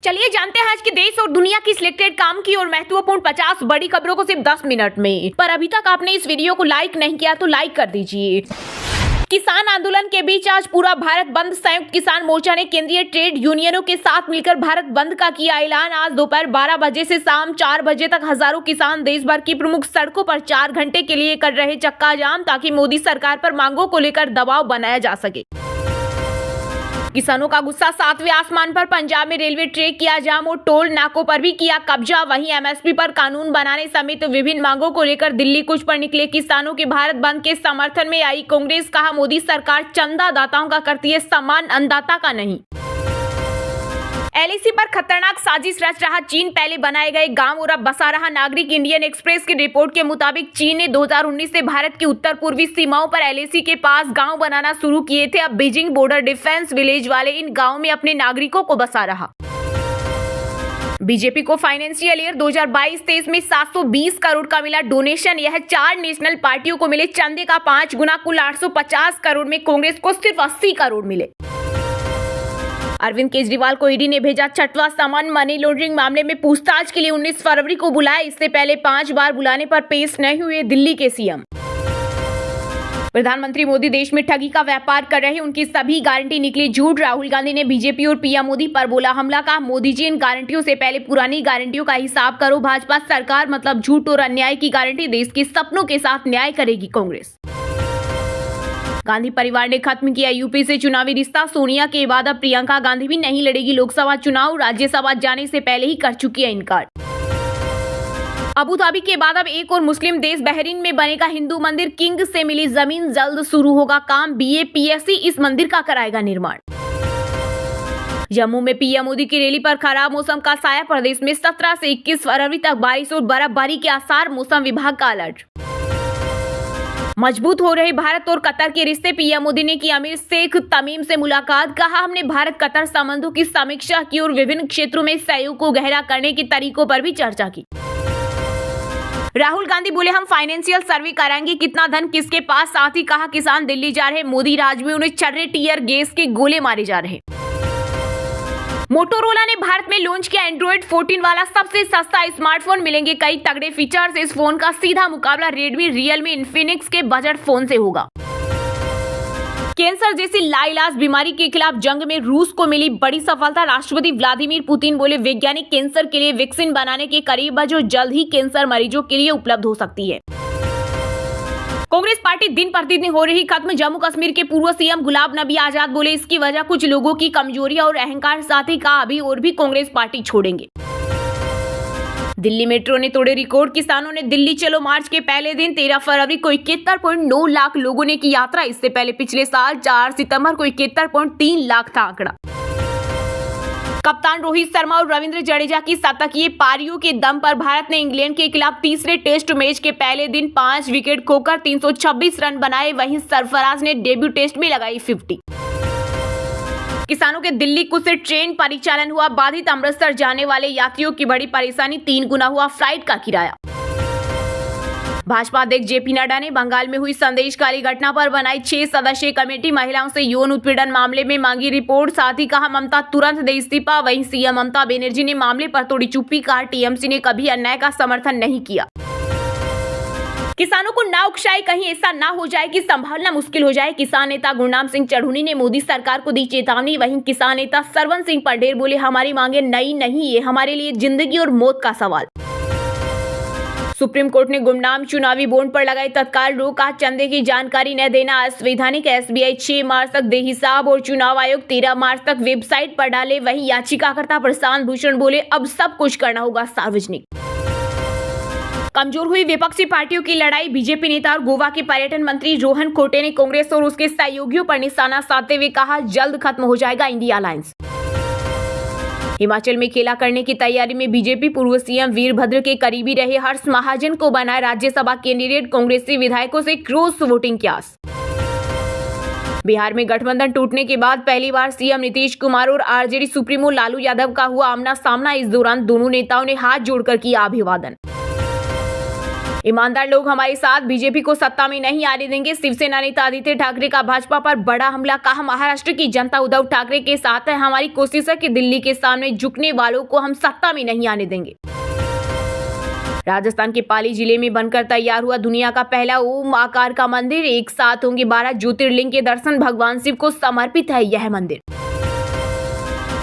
चलिए जानते हैं आज के देश और दुनिया की सिलेक्टेड काम की और महत्वपूर्ण 50 बड़ी खबरों को सिर्फ 10 मिनट में। पर अभी तक आपने इस वीडियो को लाइक नहीं किया तो लाइक कर दीजिए। किसान आंदोलन के बीच आज पूरा भारत बंद। संयुक्त किसान मोर्चा ने केंद्रीय ट्रेड यूनियनों के साथ मिलकर भारत बंद का किया ऐलान। आज दोपहर 12 बजे से शाम 4 बजे तक हजारों किसान देश भर की प्रमुख सड़कों पर 4 घंटे के लिए कर रहे चक्का जाम, ताकि मोदी सरकार पर मांगों को लेकर दबाव बनाया जा सके। किसानों का गुस्सा 7वें आसमान पर। पंजाब में रेलवे ट्रैक किया जाम और टोल नाकों पर भी किया कब्जा। वहीं एमएसपी पर कानून बनाने समेत विभिन्न मांगों को लेकर दिल्ली कूच पर निकले किसानों के भारत बंद के समर्थन में आई कांग्रेस। कहा, मोदी सरकार चंदादाताओं का करती है सम्मान, अन्नदाता का नहीं। एलआईसी पर खतरनाक साजिश रच रहा चीन। पहले बनाए गए गांव और अब बसा रहा नागरिक। इंडियन एक्सप्रेस की रिपोर्ट के मुताबिक चीन ने 2019 से भारत की उत्तर पूर्वी सीमाओं पर एलआईसी के पास गांव बनाना शुरू किए थे। अब बीजिंग बॉर्डर डिफेंस विलेज वाले इन गांवों में अपने नागरिकों को बसा रहा। बीजेपी को फाइनेंशियल ईयर 2022-23 में 720 करोड़ का मिला डोनेशन। यह 4 नेशनल पार्टियों को मिले चंदे का 5 गुना, कुल 850 करोड़ में कांग्रेस को सिर्फ 80 करोड़ मिले। अरविंद केजरीवाल को ईडी ने भेजा 6वां समन। मनी लॉन्ड्रिंग मामले में पूछताछ के लिए 19 फरवरी को बुलाया। इससे पहले 5 बार बुलाने पर पेश नहीं हुए दिल्ली के सीएम। प्रधानमंत्री मोदी देश में ठगी का व्यापार कर रहे, उनकी सभी गारंटी निकली झूठ। राहुल गांधी ने बीजेपी और पीएम मोदी पर बोला हमला। का मोदी जी, इन गारंटियों से पहले पुरानी गारंटियों का हिसाब करो। भाजपा सरकार मतलब झूठ और अन्याय की गारंटी। देश के सपनों के साथ न्याय करेगी कांग्रेस। गांधी परिवार ने खत्म किया यूपी से चुनावी रिश्ता। सोनिया के बाद अब प्रियंका गांधी भी नहीं लड़ेगी लोकसभा चुनाव। राज्यसभा जाने से पहले ही कर चुकी है इनकार। अबू धाबी के बाद अब एक और मुस्लिम देश बहरीन में बनेगा हिंदू मंदिर। किंग से मिली जमीन, जल्द शुरू होगा काम। बीएपीएससी इस मंदिर का कराएगा निर्माण। जम्मू में पीएम मोदी की रैली पर खराब मौसम का साया। प्रदेश में 17 से 21 फरवरी तक बारिश और बर्फबारी के आसार। मौसम विभाग का अलर्ट। मजबूत हो रहे भारत और कतर के रिश्ते। पीएम मोदी ने की अमीर शेख तमीम से मुलाकात। कहा, हमने भारत कतर संबंधों की समीक्षा की और विभिन्न क्षेत्रों में सहयोग को गहरा करने के तरीकों पर भी चर्चा की। राहुल गांधी बोले, हम फाइनेंशियल सर्वे कराएंगे, कितना धन किसके पास। साथ ही कहा, किसान दिल्ली जा रहे, मोदी राज में उन्हें छर्रे टीयर गैस के गोले मारे जा रहे। मोटोरोला ने भारत में लॉन्च किया एंड्रॉइड 14 वाला सबसे सस्ता स्मार्टफोन। मिलेंगे कई तगड़े फीचर्स। इस फोन का सीधा मुकाबला रेडमी, रियलमी, इन्फिनिक्स के बजट फोन से होगा। कैंसर जैसी लाइलाज बीमारी के खिलाफ जंग में रूस को मिली बड़ी सफलता। राष्ट्रपति व्लादिमीर पुतिन बोले, वैज्ञानिक कैंसर के लिए वैक्सीन बनाने के करीब है, जो जल्द ही कैंसर मरीजों के लिए उपलब्ध हो सकती है। कांग्रेस पार्टी दिन प्रतिदिन हो रही खत्म। जम्मू कश्मीर के पूर्व सीएम गुलाम नबी आजाद बोले, इसकी वजह कुछ लोगों की कमजोरी और अहंकार। साथ ही कहा, अभी और भी कांग्रेस पार्टी छोड़ेंगे। दिल्ली मेट्रो ने तोड़े रिकॉर्ड। किसानों ने दिल्ली चलो मार्च के पहले दिन 13 फरवरी को 71.9 लाख लोगों ने की यात्रा। इससे पहले पिछले साल 4 सितंबर को 71.3 लाख था आंकड़ा। कप्तान रोहित शर्मा और रविंद्र जडेजा की शतकीय पारियों के दम पर भारत ने इंग्लैंड के खिलाफ तीसरे टेस्ट मैच के पहले दिन 5 विकेट खोकर 326 रन बनाए। वहीं सरफराज ने डेब्यू टेस्ट में लगाई 50। किसानों के दिल्ली कूच से ट्रेन परिचालन हुआ बाधित। अमृतसर जाने वाले यात्रियों की बड़ी परेशानी, 3 गुना हुआ फ्लाइट का किराया। भाजपा अध्यक्ष जेपी नड्डा ने बंगाल में हुई संदेशकारी घटना पर बनाई 6 सदस्यीय कमेटी। महिलाओं से यौन उत्पीड़न मामले में मांगी रिपोर्ट। साथ ही कहा, ममता तुरंत दे इस्तीफा। वहीं सीएम ममता बनर्जी ने मामले पर तोड़ी चुप्पी। कहा, टीएमसी ने कभी अन्याय का समर्थन नहीं किया। किसानों को ना उकसाए, कहीं ऐसा ना हो जाए कि संभालना मुश्किल हो जाए। किसान नेता गुरनाम सिंह चढ़ूनी ने मोदी सरकार को दी चेतावनी। वहीं किसान नेता सरवन सिंह पटेल बोले, हमारी मांगे नई नहीं, ये हमारे लिए जिंदगी और मौत का सवाल। सुप्रीम कोर्ट ने गुमनाम चुनावी बॉन्ड पर लगाई तत्काल रोक। चंदे की जानकारी न देना असंवैधानिक। एसबीआई 6 मार्च तक दे हिसाब और चुनाव आयोग 13 मार्च तक वेबसाइट पर डाले। वहीं याचिकाकर्ता प्रशांत भूषण बोले, अब सब कुछ करना होगा सार्वजनिक। कमजोर हुई विपक्षी पार्टियों की लड़ाई। बीजेपी नेता और गोवा के पर्यटन मंत्री रोहन खोटे ने कांग्रेस और उसके सहयोगियों पर निशाना साधते हुए कहा, जल्द खत्म हो जाएगा इंडिया अलायंस। हिमाचल में खेला करने की तैयारी में बीजेपी। पूर्व सीएम वीरभद्र के करीबी रहे हर्ष महाजन को बनाए राज्यसभा कैंडिडेट। कांग्रेसी विधायकों से क्रॉस वोटिंग की आस। बिहार में गठबंधन टूटने के बाद पहली बार सीएम नीतीश कुमार और आरजेडी सुप्रीमो लालू यादव का हुआ आमना सामना। इस दौरान दोनों नेताओं ने हाथ जोड़कर किया अभिवादन। ईमानदार लोग हमारे साथ, बीजेपी को सत्ता में नहीं आने देंगे। शिवसेना नेता आदित्य ठाकरे का भाजपा पर बड़ा हमला। कहा, महाराष्ट्र की जनता उद्धव ठाकरे के साथ है। हमारी कोशिश है कि दिल्ली के सामने झुकने वालों को हम सत्ता में नहीं आने देंगे। राजस्थान के पाली जिले में बनकर तैयार हुआ दुनिया का पहला ओम आकार का मंदिर। एक साथ होंगे 12 ज्योतिर्लिंग के दर्शन। भगवान शिव को समर्पित है यह मंदिर।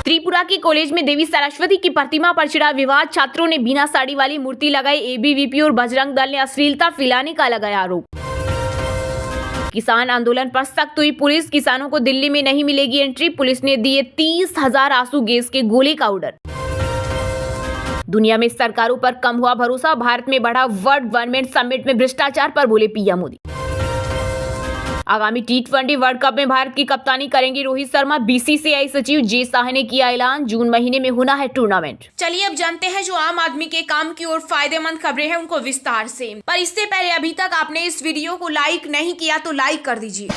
त्रिपुरा के कॉलेज में देवी सरस्वती की प्रतिमा पर छिड़ा विवाद। छात्रों ने बिना साड़ी वाली मूर्ति लगाई। एबीवीपी और बजरंग दल ने अश्लीलता फैलाने का लगाया आरोप। किसान आंदोलन पर सख्त हुई पुलिस। किसानों को दिल्ली में नहीं मिलेगी एंट्री। पुलिस ने दिए 30,000 आंसू गैस के गोले का ऑर्डर। दुनिया में सरकारों पर कम हुआ भरोसा। भारत में बढ़ा वर्ल्ड गवर्नमेंट समिट में भ्रष्टाचार पर बोले पीएम मोदी। आगामी T20 वर्ल्ड कप में भारत की कप्तानी करेंगे रोहित शर्मा। बीसीसीआई सचिव जे शाह ने किया ऐलान, जून महीने में होना है टूर्नामेंट। चलिए अब जानते हैं जो आम आदमी के काम की और फायदेमंद खबरें हैं उनको विस्तार से। पर इससे पहले अभी तक आपने इस वीडियो को लाइक नहीं किया तो लाइक कर दीजिए।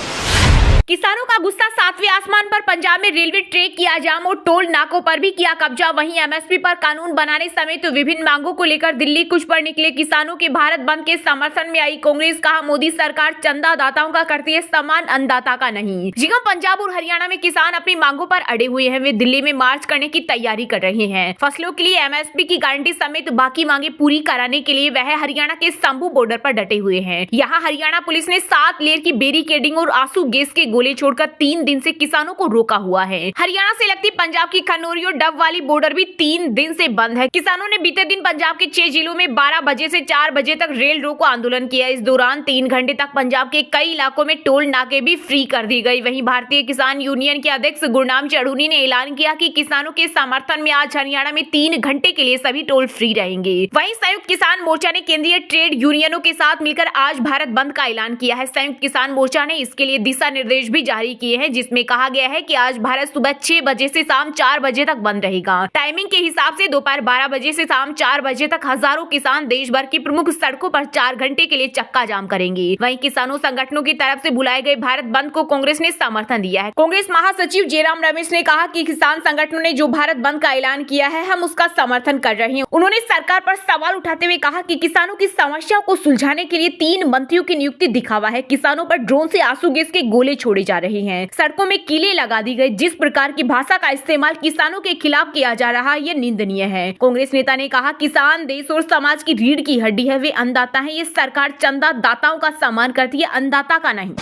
किसानों का गुस्सा 7वें आसमान पर। पंजाब में रेलवे ट्रैक किया जाम और टोल नाकों पर भी किया कब्जा। वहीं एमएसपी पर कानून बनाने समेत विभिन्न मांगों को लेकर दिल्ली कूच पर निकले किसानों के भारत बंद के समर्थन में आई कांग्रेस। कहा, मोदी सरकार चंदादाताओं का करती है सम्मान, अन्नदाता का नहीं। जी हां, पंजाब और हरियाणा में किसान अपनी मांगों पर अड़े हुए हैं। वे दिल्ली में मार्च करने की तैयारी कर रहे हैं। फसलों के लिए एमएसपी की गारंटी समेत बाकी मांगे पूरी कराने के लिए वह हरियाणा के संभू बॉर्डर पर डटे हुए हैं। यहाँ हरियाणा पुलिस ने 7 लेयर की बैरिकेडिंग और आंसू गैस के गोले छोड़कर 3 दिन से किसानों को रोका हुआ है। हरियाणा से लगती पंजाब की खनौरी और डब वाली बॉर्डर भी 3 दिन से बंद है। किसानों ने बीते दिन पंजाब के 6 जिलों में 12 बजे से 4 बजे तक रेल रोको आंदोलन किया। इस दौरान 3 घंटे तक पंजाब के कई इलाकों में टोल नाके भी फ्री कर दी गई। वहीं भारतीय किसान यूनियन के अध्यक्ष गुरनाम चढ़ूनी ने ऐलान किया कि किसानों के समर्थन में आज हरियाणा में 3 घंटे के लिए सभी टोल फ्री रहेंगे। वहीं संयुक्त किसान मोर्चा ने केंद्रीय ट्रेड यूनियनों के साथ मिलकर आज भारत बंद का ऐलान किया है। संयुक्त किसान मोर्चा ने इसके लिए दिशा निर्देश भी जारी किए हैं, जिसमें कहा गया है कि आज भारत सुबह 6 बजे से शाम 4 बजे तक बंद रहेगा। टाइमिंग के हिसाब से दोपहर 12 बजे से शाम 4 बजे तक हजारों किसान देश भर की प्रमुख सड़कों पर 4 घंटे के लिए चक्का जाम करेंगे। वहीं किसानों संगठनों की तरफ से बुलाए गए भारत बंद को कांग्रेस ने समर्थन दिया है। कांग्रेस महासचिव जयराम रमेश ने कहा कि किसान संगठनों ने जो भारत बंद का ऐलान किया है, हम उसका समर्थन कर रहे हैं। उन्होंने सरकार पर सवाल उठाते हुए कहा कि किसानों की समस्या को सुलझाने के लिए 3 मंत्रियों की नियुक्ति दिखावा है। किसानों पर ड्रोन से आंसू गैस के गोले छोड़े जा रहे हैं। सड़कों में कीले लगा दी गई। जिस प्रकार की भाषा का इस्तेमाल किसानों के खिलाफ किया जा रहा है, ये निंदनीय है। कांग्रेस नेता ने कहा, किसान देश और समाज की रीढ़ की हड्डी है। वे अन्नदाता हैं। ये सरकार चंदा दाताओं का सम्मान करती है, अन्नदाता का नहीं।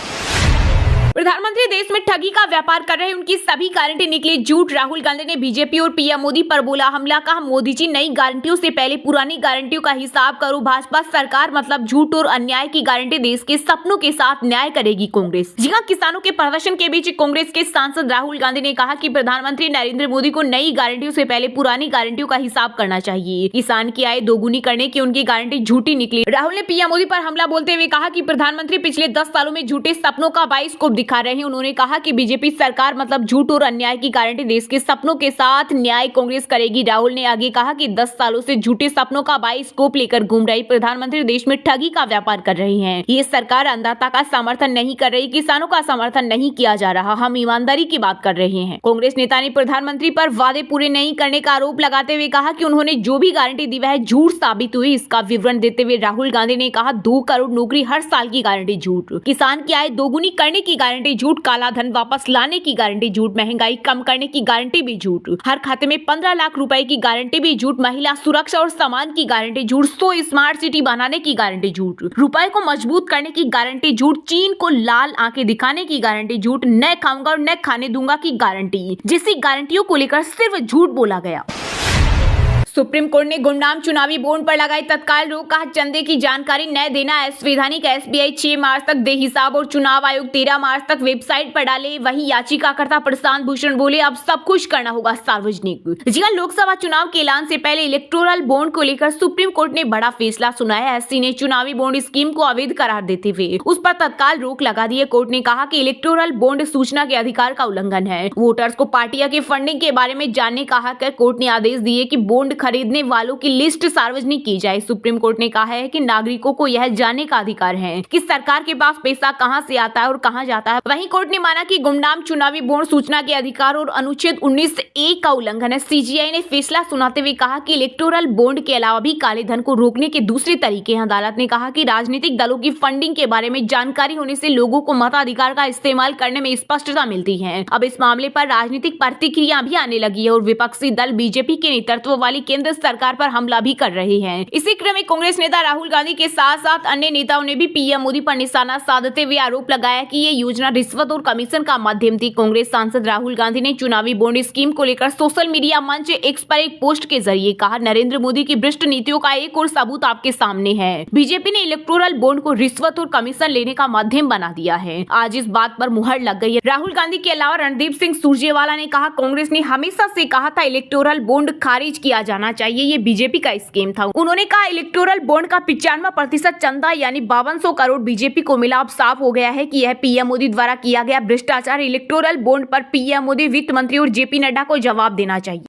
प्रधानमंत्री देश में ठगी का व्यापार कर रहे, उनकी सभी गारंटी निकली झूठ। राहुल गांधी ने बीजेपी और पीएम मोदी पर बोला हमला। कहा, मोदी जी नई गारंटियों से पहले पुरानी गारंटियों का हिसाब करो। भाजपा सरकार मतलब झूठ और अन्याय की गारंटी। देश के सपनों के साथ न्याय करेगी कांग्रेस। जी हां, किसानों के प्रदर्शन के बीच कांग्रेस के सांसद राहुल गांधी ने कहा कि प्रधानमंत्री नरेंद्र मोदी को नई गारंटियों से पहले पुरानी गारंटियों का हिसाब करना चाहिए। किसान की आय दोगुनी करने की उनकी गारंटी झूठी निकली। राहुल ने पीएम मोदी पर हमला बोलते हुए कहा कि प्रधानमंत्री पिछले 10 सालों में झूठे सपनों का बाइस्कोप दिखा रहे हैं। उन्होंने कहा कि बीजेपी सरकार मतलब झूठ और अन्याय की गारंटी। देश के सपनों के साथ न्याय कांग्रेस करेगी। राहुल ने आगे कहा कि 10 सालों से झूठे सपनों का बाइस्कोप लेकर घूम रही प्रधानमंत्री देश में ठगी का व्यापार कर रही हैं। ये सरकार अन्नदाता का समर्थन नहीं कर रही, किसानों का समर्थन नहीं किया जा रहा। हम ईमानदारी की बात कर रहे हैं। कांग्रेस नेता ने प्रधानमंत्री पर वादे पूरे नहीं करने का आरोप लगाते हुए कहा कि उन्होंने जो भी गारंटी दी वह झूठ साबित हुई। इसका विवरण देते हुए राहुल गांधी ने कहा, 2 करोड़ नौकरी हर साल की गारंटी झूठ, किसान की आय दोगुनी करने की गारंटी झूठ, काला धन वापस लाने की गारंटी झूठ, महंगाई कम करने की गारंटी भी झूठ, हर खाते में 15 लाख रुपए की गारंटी भी झूठ, महिला सुरक्षा और सम्मान की गारंटी झूठ, 100 स्मार्ट सिटी बनाने की गारंटी झूठ, रुपए को मजबूत करने की गारंटी झूठ, चीन को लाल आंखें दिखाने की गारंटी झूठ, न खाऊंगा और न खाने दूंगा की गारंटी। जैसी गारंटियों को लेकर सिर्फ झूठ बोला गया। सुप्रीम कोर्ट ने गुमनाम चुनावी बॉन्ड पर लगाई तत्काल रोक। कहा, चंदे की जानकारी न देना असंवैधानिक। एसबीआई 6 मार्च तक दे हिसाब और चुनाव आयोग 13 मार्च तक वेबसाइट पर डाले। वहीं याचिकाकर्ता प्रशांत भूषण बोले, अब सब कुछ करना होगा सार्वजनिक। जी हां, लोकसभा चुनाव के ऐलान से पहले इलेक्टोरल बॉन्ड को लेकर सुप्रीम कोर्ट ने बड़ा फैसला सुनाया। एससी ने चुनावी बॉन्ड स्कीम को अवैध करार देते हुए उस पर तत्काल रोक लगा दी है। कोर्ट ने कहा कि इलेक्टोरल बॉन्ड सूचना के अधिकार का उल्लंघन है। वोटर्स को पार्टियां की फंडिंग के बारे में जानने का हक है। कोर्ट ने आदेश दिए कि बॉन्ड खरीदने वालों की लिस्ट सार्वजनिक की जाए। सुप्रीम कोर्ट ने कहा है कि नागरिकों को यह जानने का अधिकार है कि सरकार के पास पैसा कहां से आता है और कहां जाता है। वहीं कोर्ट ने माना कि गुमनाम चुनावी बॉन्ड सूचना के अधिकार और अनुच्छेद 19(a) का उल्लंघन है। सीजीआई ने फैसला सुनाते हुए कहा कि इलेक्टोरल बॉन्ड के अलावा भी काले धन को रोकने के दूसरे तरीके हैं। अदालत ने कहा कि राजनीतिक दलों की फंडिंग के बारे में जानकारी होने से लोगों को मताधिकार का इस्तेमाल करने में स्पष्टता मिलती है। अब इस मामले पर राजनीतिक प्रतिक्रिया भी आने लगी है और विपक्षी दल बीजेपी के नेतृत्व वाली केंद्र सरकार पर हमला भी कर रहे हैं। इसी क्रम में कांग्रेस नेता राहुल गांधी के साथ साथ अन्य नेताओं ने भी पीएम मोदी पर निशाना साधते हुए आरोप लगाया कि ये योजना रिश्वत और कमीशन का माध्यम थी। कांग्रेस सांसद राहुल गांधी ने चुनावी बॉन्ड स्कीम को लेकर सोशल मीडिया मंच एक्स पर एक पोस्ट के जरिए कहा, नरेंद्र मोदी की भ्रष्ट नीतियों का एक और सबूत आपके सामने है। बीजेपी ने इलेक्टोरल बॉन्ड को रिश्वत और कमीशन लेने का माध्यम बना दिया है। आज इस बात पर मुहर लग गई है। राहुल गांधी के अलावा रणदीप सिंह सुरजेवाला ने कहा, कांग्रेस ने हमेशा से कहा था इलेक्टोरल बॉन्ड खारिज किया जाना चाहिए, ये बीजेपी का स्कीम था। उन्होंने कहा इलेक्टोरल बॉन्ड का 95% चंदा यानी 5200 करोड़ बीजेपी को मिला। अब साफ हो गया है कि यह पीएम मोदी द्वारा किया गया भ्रष्टाचार। इलेक्टोरल बॉन्ड पर पीएम मोदी, वित्त मंत्री और जेपी नड्डा को जवाब देना चाहिए।